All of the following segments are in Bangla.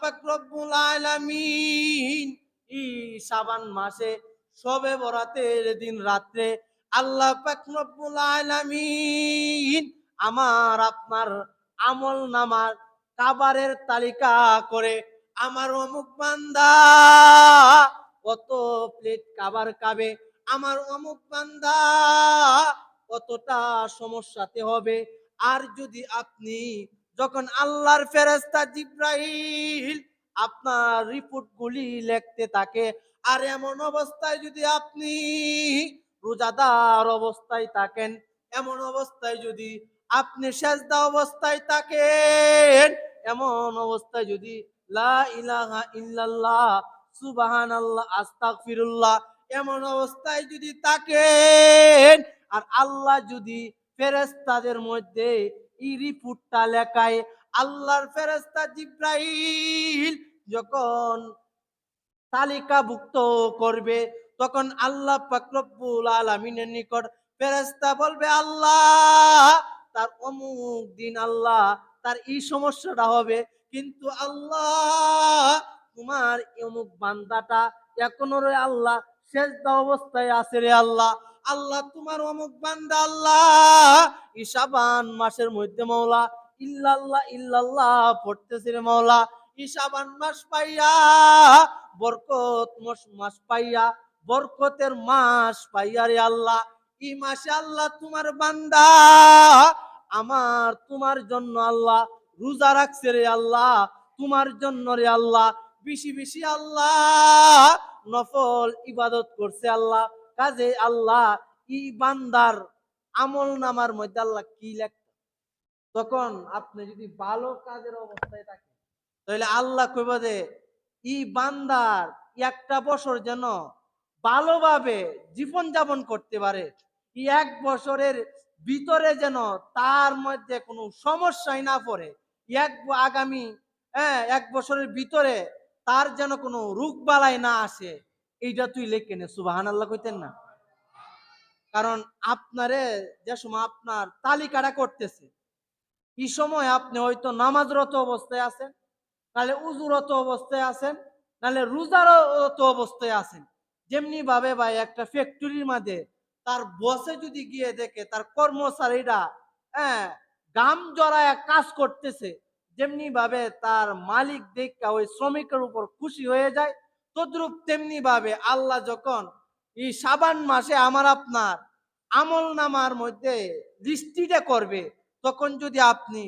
পাক রব্বুল আলামিন এই শাবান মাসে শবে বরাতের দিন রাত্রে আল্লাহ পাক রব্বুল আলামিন আমার আপনার আমল নামার কাবারের তালিকা করে আমার অমুক বান্দা কত প্লেট কাবার খাবে, আমার অমুক বান্দা কতটা সমস্যাতে হবে। আর যদি আপনি যখন আল্লাহর ফেরেশতা জিবরাইল আপনার রিপোর্ট গুলি লিখতে থাকে, আর এমন অবস্থায় যদি আপনি রোজাদার অবস্থায় থাকেন, এমন অবস্থায় যদি আপনি সেজদা অবস্থায় থাকেন, এমন অবস্থায় যদি লা ইলাহা ইল্লাল্লাহ সুবহানাল্লাহ আস্তাগফিরুল্লাহ এমন অবস্থায় যদি থাকেন, আর আল্লাহ যদি ফেরেশতাদের মধ্যে এই রিপোর্টটা লেখায়, আল্লাহর ফেরেশতা জিবরাইল যখন তালিকাভুক্ত করবে, তখন আল্লাহ পাক রব্বুল আলামিনের নিকট ফেরেশতা বলবে, আল্লাহ তার অমুক দিন আল্লাহ তার এই সমস্যাটা হবে, কিন্তু আল্লাহ তোমার অমুক বান্দাটা এখনো রে আল্লাহ সেজদা অবস্থায় আছে রে আল্লাহ, আল্লাহ তোমার অমুক বান্দা আল্লাহ এই শাবান মাসের মধ্যে মাওলা ইল্লাল্লাহ ইল্লাল্লাহ পড়তেছে রে মাওলা, এই শাবান মাস পাইয়া বরকত মাস পাইয়া বরকতের মাস পাইয়া রে আল্লাহ, এই মাসে আল্লাহ তোমার বান্দা আমার তোমার জন্য আল্লাহ রোজা রাখছে রে আল্লাহ, তোমার জন্য রে আল্লাহ বেশি বেশি আল্লাহ নফল ইবাদত করছে আল্লাহ। কাজে আল্লাহ এই বান্দার আমল নামার মধ্যে আল্লাহ কি লেখে, তখন আপনি যদি ভালো কাজের অবস্থায় থাকেন তাহলে আল্লাহ কইবা যে এই বান্দার একটা বছর যেন ভালোভাবে জীবন যাপন করতে পারে, এই এক বছরের ভিতরে যেন তার মধ্যে কোনো সমস্যাই না পড়ে, আগামী এক বছরের ভিতরে তার যেন কোনো রোগ বালাই না আসে, এইটা তুই লেখে নে। সুবহানাল্লাহ কইতেন না? কারণ আপনারে যে সময় আপনার তালিকাটা করতেছে এই সময় আপনি হয়তো নামাজরত অবস্থায় আছেন, নাহলে উজুরত অবস্থায় আছেন, নাহলে রোজারত অবস্থায় আছেন। যেমনি ভাবে ভাই একটা ফ্যাক্টরির মাঝে তার বসে যদি গিয়ে দেখে তার কর্মচারীরা গাম জড়ায় কাজ করতেছে, যেমনি ভাবে তার মালিক দেখে ওই শ্রমিকের উপর খুশি হয়ে যায়, তদ্রুপ তেমনি ভাবে আল্লাহ যখন এই শাবান মাসে আমার আপনার আমল নামার মধ্যে দৃষ্টিটা করবে, তখন যদি আপনি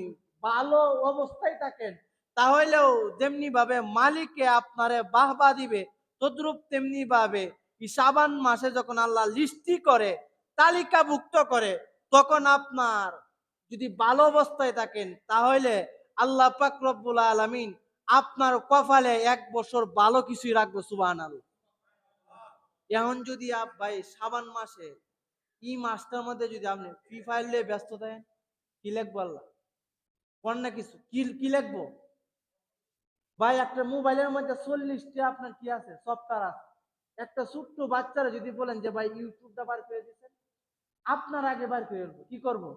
ভালো অবস্থায় থাকেন তাহলেও যেমনি ভাবে মালিকে আপনারে বাহবা দিবে, তদ্রুপ তেমনি ভাবে এই শাবান মাসে যখন আল্লাহ লিস্টি করে তালিকাভুক্ত করে, তখন আপনার যদি ভালো অবস্থায় থাকেন তাহলে আল্লাহ পাক রব্বুল আলামিন আপনার কপালে এক বছর ভালো কিছুই রাখবে। সুবহানাল্লাহ। এখন যদি ভাই শাবান মাসে এই মাসটার মধ্যে যদি আপনি ফ্রি ফায়ার নিয়ে ব্যস্ত থাকেন, কি লিখবো আল্লাহ কোন না কিছু কি লিখবো ভাই? একটা মোবাইলের মধ্যে 40টা আপনার কি আছে সফটওয়্যার আছে, একটা ছোট্ট বাচ্চারা যদি বলেন যে ভাই ইউটিউবটা বার করে দিচ্ছেন, আপনার আগে বার করে ফেলবো। কি করবো?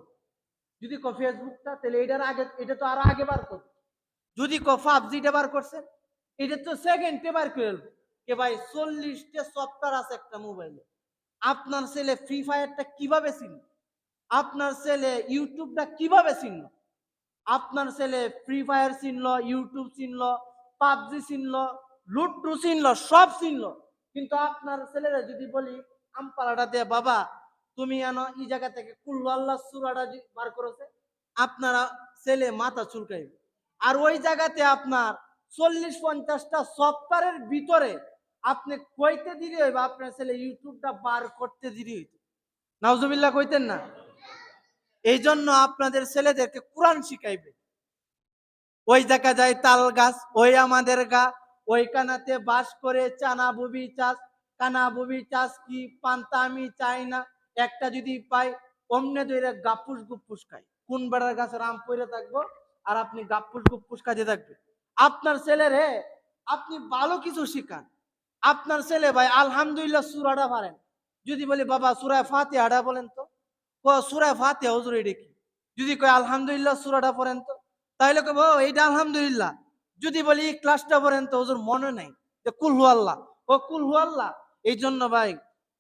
যদি কো ফেসবুকটা, তাহলে এটার আগে, এটা তো আরো আগে বার করবো। যদি কো পাবজিটা বার করছেন, এটা তো সেকেন্ডে বার করে ফেলবো। কে ভাই 40টা সফটওয়্যার আছে একটা মোবাইলে। আপনার ছেলে ফ্রি ফায়ারটা কিভাবে চিনল? আপনার ছেলে ইউটিউবটা কিভাবে চিনল? আপনার ছেলে ফ্রি ফায়ার চিনল, ইউটিউব চিনল, পাবজি চিনল, লুডু চিনল, সব চিনল, কিন্তু আপনার ছেলেরা যদি বলি আমপালাটা দে বাবা, তুমি জানো এই জায়গা থেকে কুল্লু আল্লাহ সূরাটা বার করেছে, আপনারা ছেলে মাথা চুলকাইবে। আর ওই জায়গাতে আপনার 40-50টা সফটওয়্যারের ভিতরে আপনি কইতে দিলে হইবে আপনার ছেলে ইউটিউবটা বার করতে দিলে হইতো। নাউজুবিল্লাহ কইতেন না? এই জন্য আপনাদের ছেলেদেরকে কোরআন শিখাইবে। ওই দেখা যায় তাল গাছ, ওই আমাদের গা, ওই কানাতে বাস করে চানা বুবি চাষ, কানা বুবি চাষ কি পান্তা আমি চাই না, একটা যদি পাই অমনে ধরে গাপুস গুপুস খাই। কোন বেড়ার গাছের আম পড়ে থাকবো আর আপনি গাপুস গুপুস কাজে থাকবে? আপনার ছেলের আপনি ভালো কিছু শিখান। আপনার ছেলে ভাই আলহামদুলিল্লাহ সূরাটা পারেন, যদি বলি বাবা সূরা ফাতিহাটা বলেন তো, সূরা ফাতিহা হুজুর এটা কি? যদি কয় আলহামদুলিল্লাহ সূরাটা পড়েন তো, তাহলে কইবো এইটা আলহামদুলিল্লাহ। যদি বলি এই ক্লাসটা পড়েন তো হুজুর মনে নাই যে কুল হু আল্লাহ, ও কুল হু আল্লাহ। এই জন্য ভাই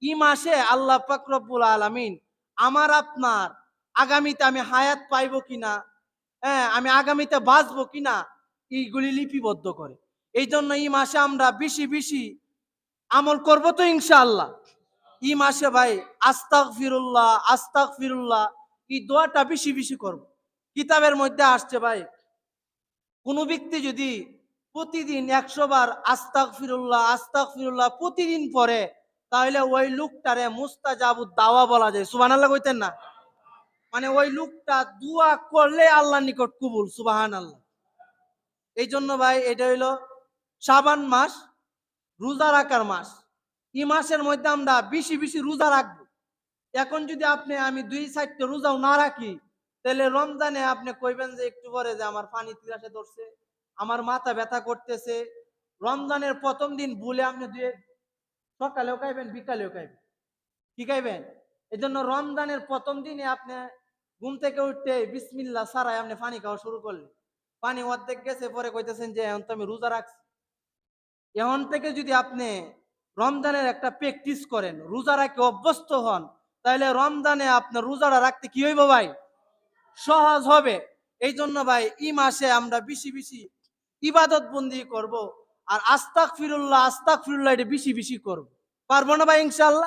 এই মাসে আল্লাহ পাক রব্বুল আলামিন আমার আপনার আগামীতে আমি হায়াত পাইবো কিনা, হ্যাঁ আমি আগামীতে বাঁচবো কিনা, এইগুলি লিপিবদ্ধ করে। এই জন্য এই মাসে আমরা বেশি বেশি আমল করবো তো ইনশাআল্লাহ। এই মাসে ভাই আস্তাগফিরুল্লাহ আস্তাগফিরুল্লাহ এই দোয়াটা বেশি বেশি করব। কিতাবের মধ্যে আসছে ভাই, কোন ব্যক্তি যদি প্রতিদিন 100 বার আস্তাগফিরুল্লাহ আস্তাগফিরুল্লাহ প্রতিদিন পড়ে, তাহলে ওই লোকটারে মুস্তাজাবুদ দাওয়া বলা যায়। সুবহানাল্লাহ কইতেন না? মানে ওই লোকটা দোয়া করলে আল্লাহর নিকট কবুল। সুবহানাল্লাহ। এই জন্য ভাই এটা হইলো শাবান মাস, রোজা রাখার মাস। এই মাসের মধ্যে আমরা বেশি বেশি রোজা রাখবো। এখন যদি আপনি আমি 2-4টা রোজাও না রাখি, তাহলে রমজানে আপনি কইবেন যে একটু পরে যে আমার পানি তিরাসে ধরছে, আমার মাথা ব্যথা করতেছে। রমজানের প্রথম দিন ভুলে আপনি সকালেও খাইবেন বিকালেও খাইবেন, কি খাইবেন? এই জন্য রমজানের প্রথম দিনে আপনি ঘুম থেকে উঠতে বিসমিল্লাহ ছাড়াই আপনি পানি খাওয়া শুরু করলেন, পানি অর্ধেক গেছে, পরে কইতেছেন যে এখন তো আমি রোজা রাখছি। এখন থেকে যদি আপনি রমজানের একটা প্র্যাকটিস করেন, রোজা রাখতে অভ্যস্ত হন, তাহলে রমজানে আপনার রোজাটা রাখতে কি হইব ভাই? সহজ হবে। এই জন্য ভাই এই মাসে আমরা বেশি বেশি ইবাদত বন্দি করব, আর আস্তাগফিরুল্লাহ আস্তাগফিরুল্লাহ এটা বেশি বেশি করব। পারবো না ভাই ইনশাআল্লাহ?